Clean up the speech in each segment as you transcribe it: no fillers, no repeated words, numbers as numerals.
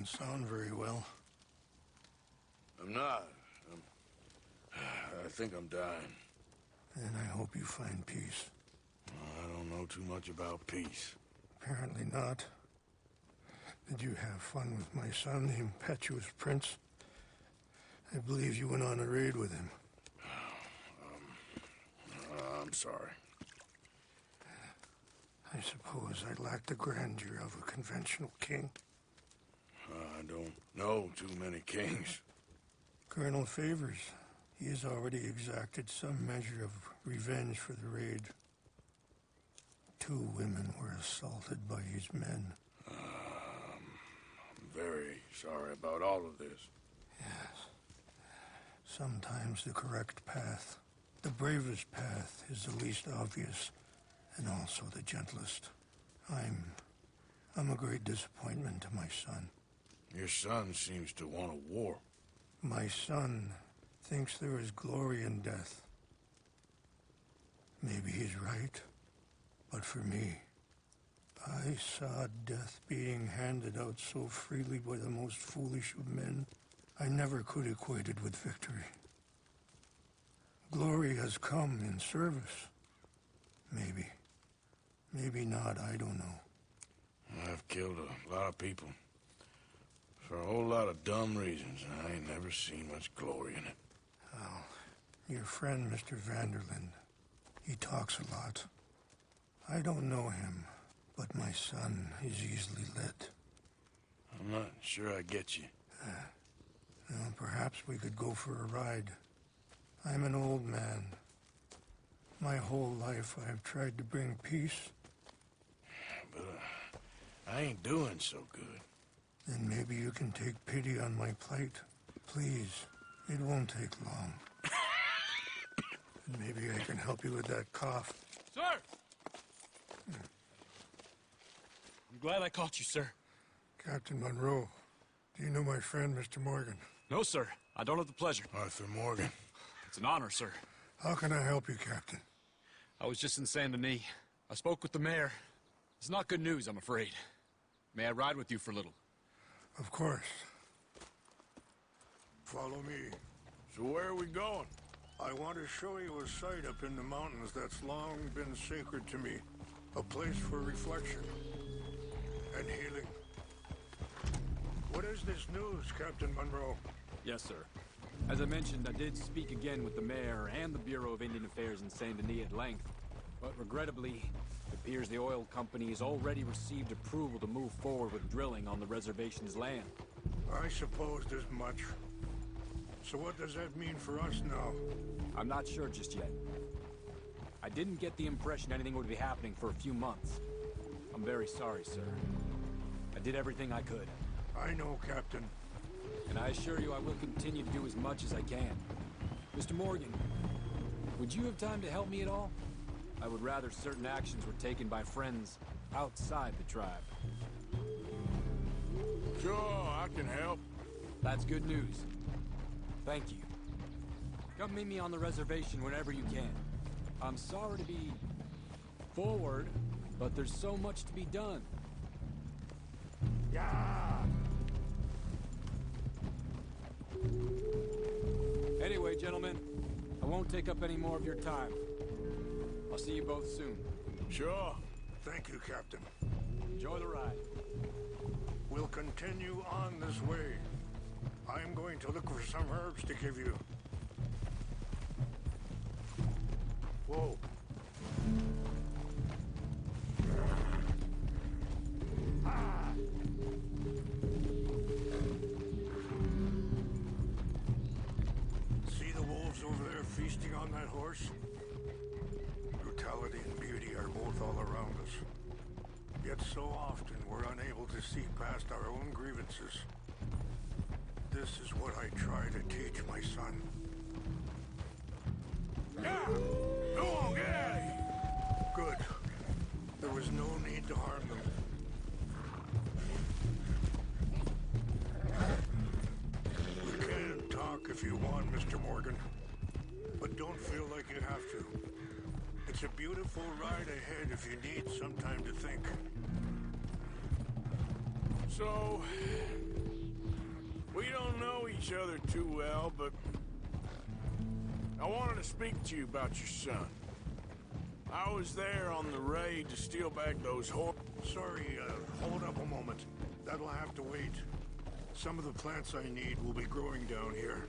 don't sound very well. I'm not. I think I'm dying. And I hope you find peace. I don't know too much about peace. Apparently not. Did you have fun with my son, the impetuous prince? I believe you went on a raid with him. I'm sorry. I suppose I lack the grandeur of a conventional king. I don't know too many kings. Colonel Favors, he has already exacted some measure of revenge for the raid. 2 women were assaulted by his men. I'm very sorry about all of this. Yes. Sometimes the correct path, the bravest path, is the least obvious, and also the gentlest. I'm a great disappointment to my son. Your son seems to want a war. My son thinks there is glory in death. Maybe he's right, but for me, I saw death being handed out so freely by the most foolish of men, I never could equate it with victory. Glory has come in service. Maybe. Maybe not, I don't know. I've killed a lot of people. For a whole lot of dumb reasons, and I ain't never seen much glory in it. Oh, your friend, Mr. Vanderlyn, he talks a lot. I don't know him, but my son is easily led. I'm not sure I get you. Well, perhaps we could go for a ride. I'm an old man. My whole life I've tried to bring peace. But I ain't doing so good. Then maybe you can take pity on my plight. Please, it won't take long. And maybe I can help you with that cough. Sir! I'm glad I caught you, sir. Captain Monroe, do you know my friend, Mr. Morgan? No, sir. I don't have the pleasure. Arthur Morgan. It's an honor, sir. How can I help you, Captain? I was just in Saint Denis. I spoke with the mayor. It's not good news, I'm afraid. May I ride with you for a little? Of course. Follow me. So where are we going? I want to show you a site up in the mountains that's long been sacred to me. A place for reflection and healing. What is this news, Captain Monroe? Yes, sir. As I mentioned, I did speak again with the mayor and the Bureau of Indian Affairs in Saint Denis at length. But regrettably, it appears the oil company has already received approval to move forward with drilling on the reservation's land. I supposed as much. So what does that mean for us now? I'm not sure just yet. I didn't get the impression anything would be happening for a few months. I'm very sorry, sir. I did everything I could. I know, Captain. And I assure you I will continue to do as much as I can. Mr. Morgan, would you have time to help me at all? I would rather certain actions were taken by friends outside the tribe. Sure, I can help. That's good news. Thank you. Come meet me on the reservation whenever you can. I'm sorry to be forward, but there's so much to be done. Yeah! Anyway, gentlemen, I won't take up any more of your time. I'll see you both soon. Sure. Thank you, Captain. Enjoy the ride. We'll continue on this way. I am going to look for some herbs to give you. Whoa. Ah! See the wolves over there feasting on that horse? Brutality and beauty are both all around us. Yet so often we're unable to see past our own grievances. This is what I try to teach my son. Yeah! Go on, get out of here! Good. There was no need to harm them. We can talk if you want, Mr. Morgan. But don't feel like you have to. It's a beautiful ride ahead if you need some time to think. So, We don't know each other too well, but I wanted to speak to you about your son. I was there on the raid to steal back those horses. Sorry, hold up a moment. That'll have to wait. Some of the plants I need will be growing down here.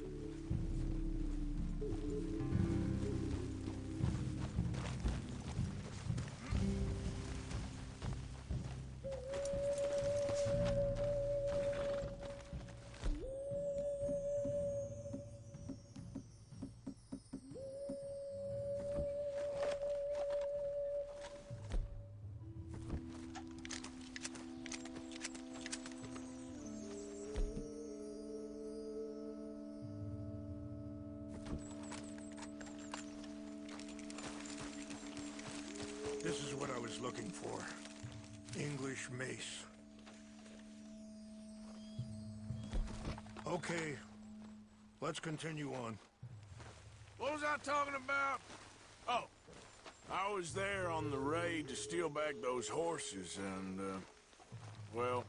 This is what I was looking for. English mace. Okay, let's continue on. What was I talking about? Oh, I was there on the raid to steal back those horses, and, well,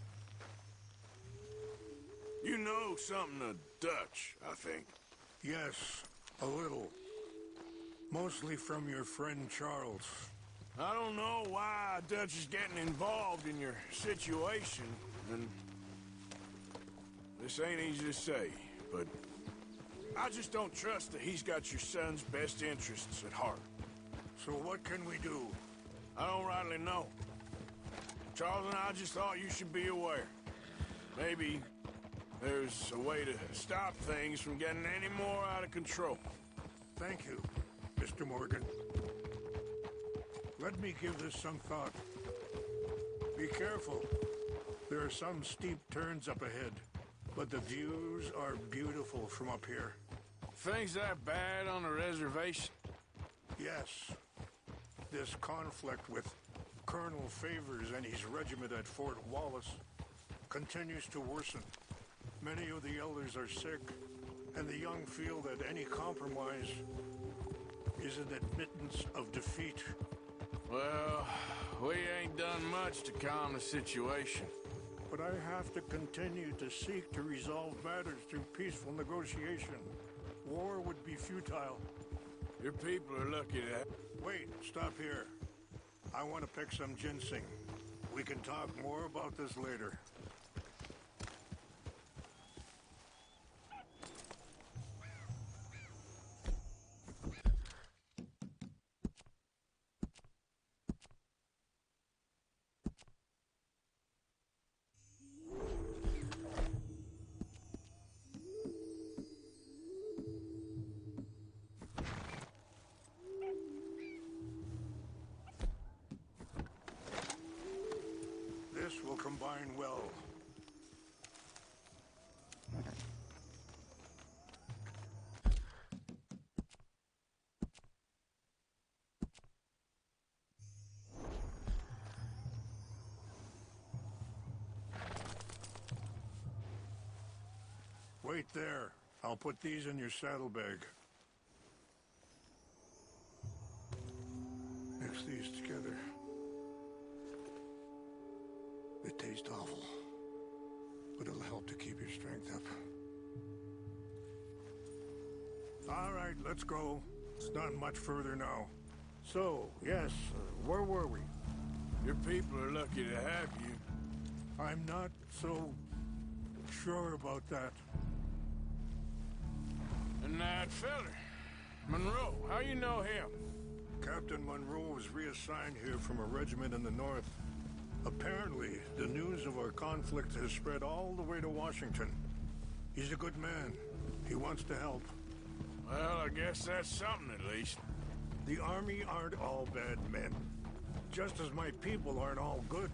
you know something of Dutch, I think. Yes, a little. Mostly from your friend Charles. I don't know why Dutch is getting involved in your situation, and this ain't easy to say, but I just don't trust that he's got your son's best interests at heart. So what can we do? I don't rightly know. Charles and I just thought you should be aware. Maybe there's a way to stop things from getting any more out of control. Thank you, Mr. Morgan. Let me give this some thought. Be careful. There are some steep turns up ahead, but the views are beautiful from up here. Things that bad on the reservation? Yes. This conflict with Colonel Favors and his regiment at Fort Wallace continues to worsen. Many of the elders are sick, and the young feel that any compromise is an admittance of defeat. Well, we ain't done much to calm the situation. But I have to continue to seek to resolve matters through peaceful negotiation. War would be futile. Your people are lucky to have... Wait, stop here. I want to pick some ginseng. We can talk more about this later. This will combine well. Wait there. I'll put these in your saddlebag. Mix these together. They taste awful, but it'll help to keep your strength up. All right, let's go. It's not much further now. So, yes, where were we? Your people are lucky to have you. I'm not so sure about that. And that feller, Monroe, how you know him? Captain Monroe was reassigned here from a regiment in the north. Apparently, the news of our conflict has spread all the way to Washington. He's a good man. He wants to help. Well, I guess that's something at least. The Army aren't all bad men. Just as my people aren't all good.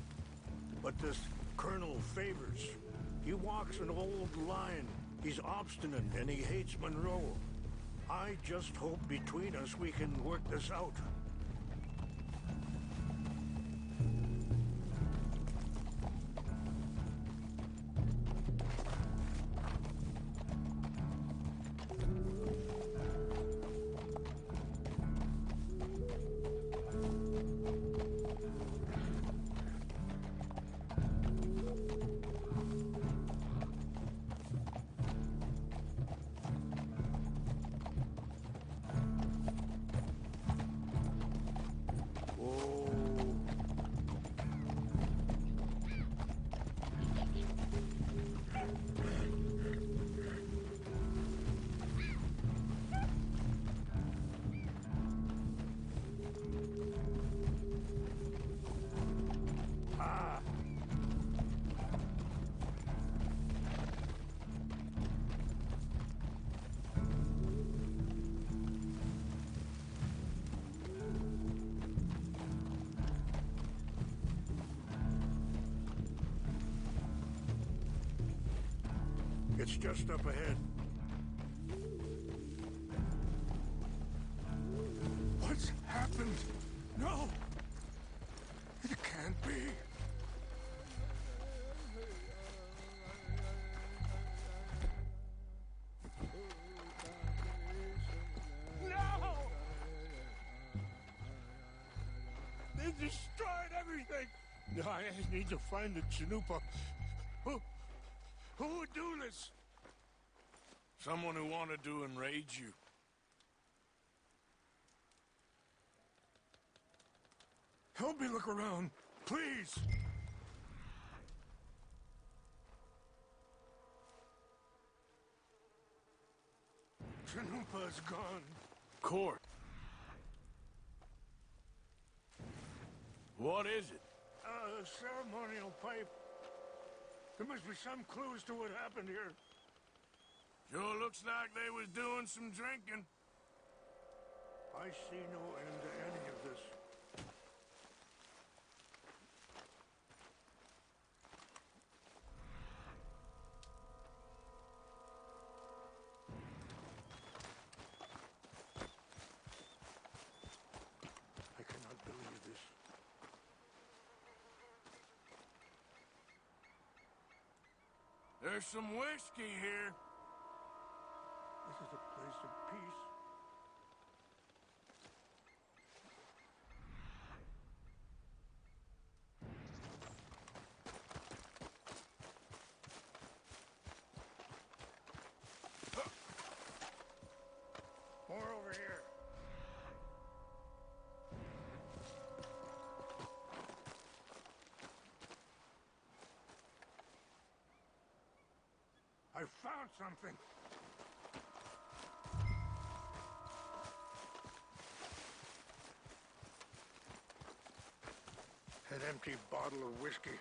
But this Colonel Favors, he walks an old line. He's obstinate and he hates Monroe. I just hope between us we can work this out. Whoa. It's just up ahead. What's happened? No! It can't be. No! They destroyed everything! I need to find the Chanupa. Who would do this? Someone who wanted to enrage you. Help me look around, please! Chanupa's gone. Court. What is it? A ceremonial pipe. There must be some clues to what happened here. Sure looks like they was doing some drinking. I see no end to any of this. I cannot believe this. There's some whiskey here. This is a place of peace. More over here. I found something. An empty bottle of whiskey.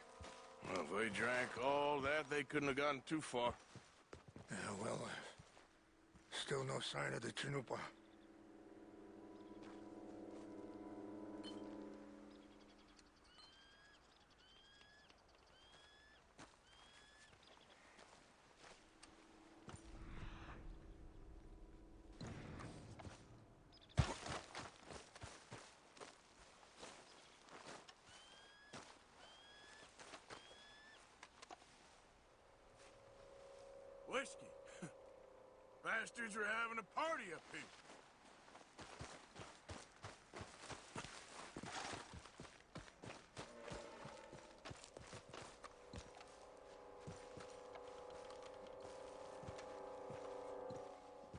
Well, if they drank all that, they couldn't have gotten too far. Yeah, well, still no sign of the Chanupa. Whiskey. Bastards are having a party up here.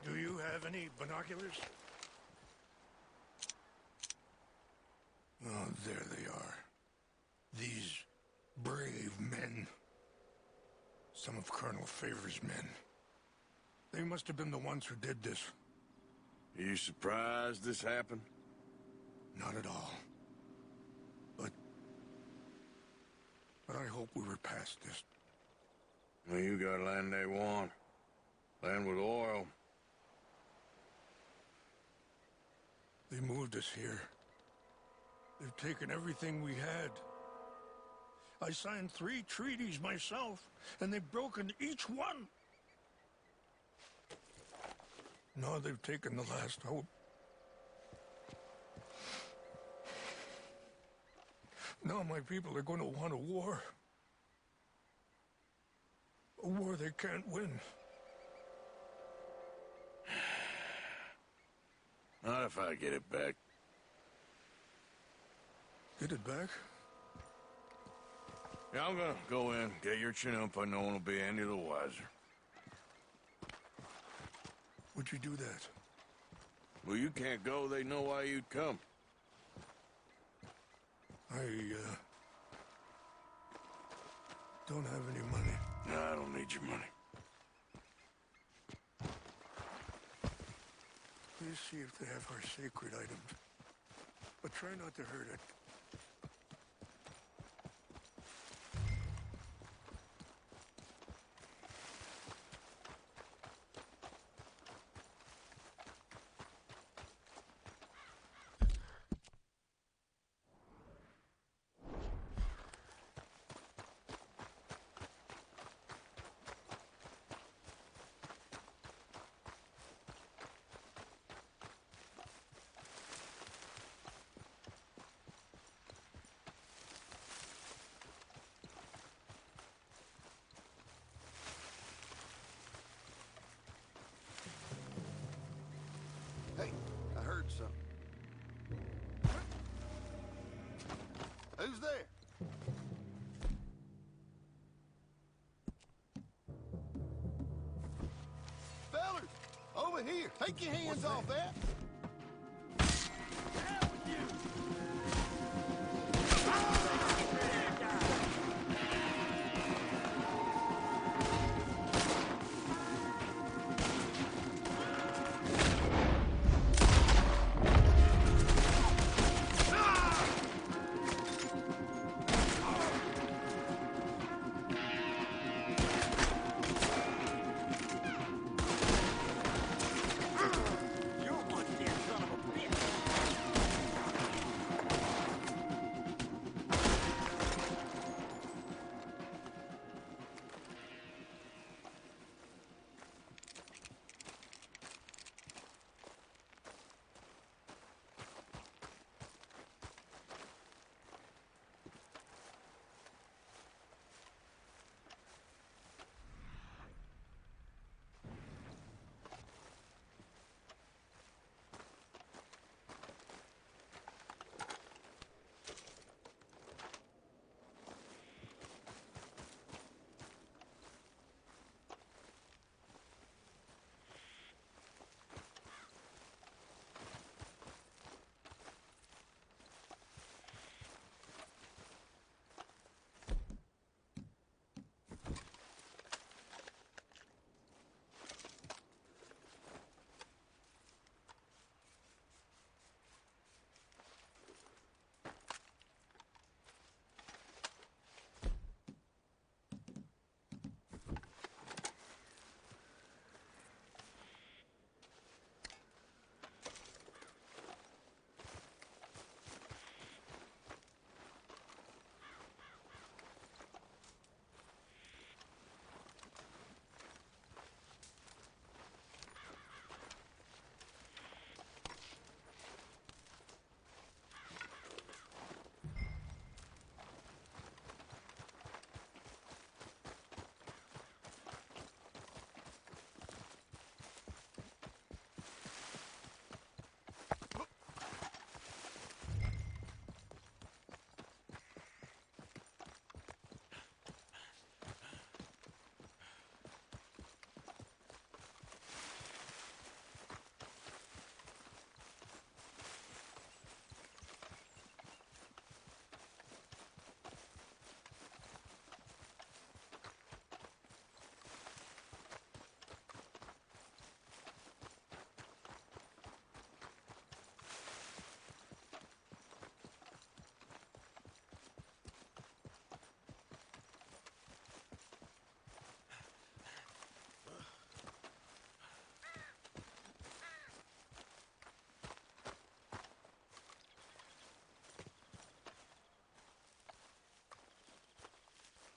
Do you have any binoculars? Oh, there they are. These brave men. Some of Colonel Favor's men. They must have been the ones who did this. Are you surprised this happened? Not at all. But I hope we were past this. Well, you got land they want. Land with oil. They moved us here. They've taken everything we had. I signed 3 treaties myself, and they've broken each one. Now they've taken the last hope. Now my people are going to want a war. A war they can't win. Not if I get it back. Get it back? Yeah, I'm gonna go in, get your Chanupa. No one will be any the wiser. Would you do that? Well, you can't go. They know why you'd come. don't have any money. No, I don't need your money. Please see if they have our sacred items. But try not to hurt it. Hey, I heard something. Who's there? Fellers, over here. Take your hands off that.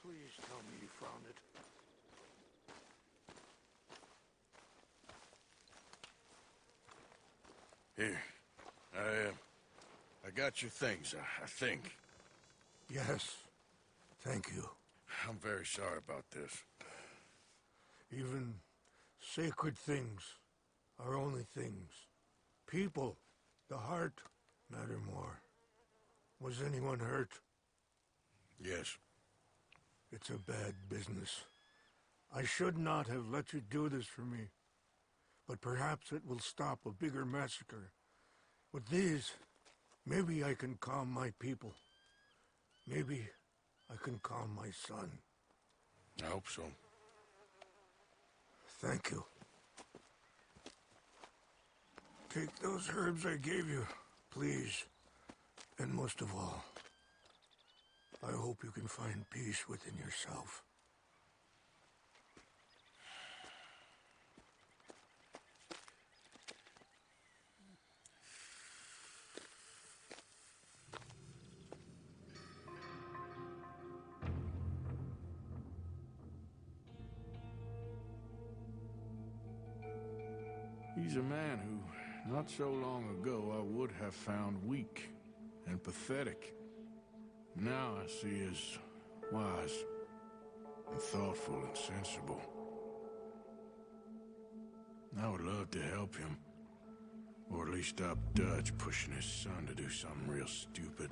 Please tell me you found it. Here. I got your things, I think. Yes. Thank you. I'm very sorry about this. Even sacred things are only things. People, the heart, matter more. Was anyone hurt? Yes. It's a bad business. I should not have let you do this for me. But perhaps it will stop a bigger massacre. With these, maybe I can calm my people. Maybe I can calm my son. I hope so. Thank you. Take those herbs I gave you, please. And most of all, I hope you can find peace within yourself. He's a man who, not so long ago, I would have found weak and pathetic. Now I see as wise and thoughtful and sensible. I would love to help him, or at least stop Dutch pushing his son to do something real stupid.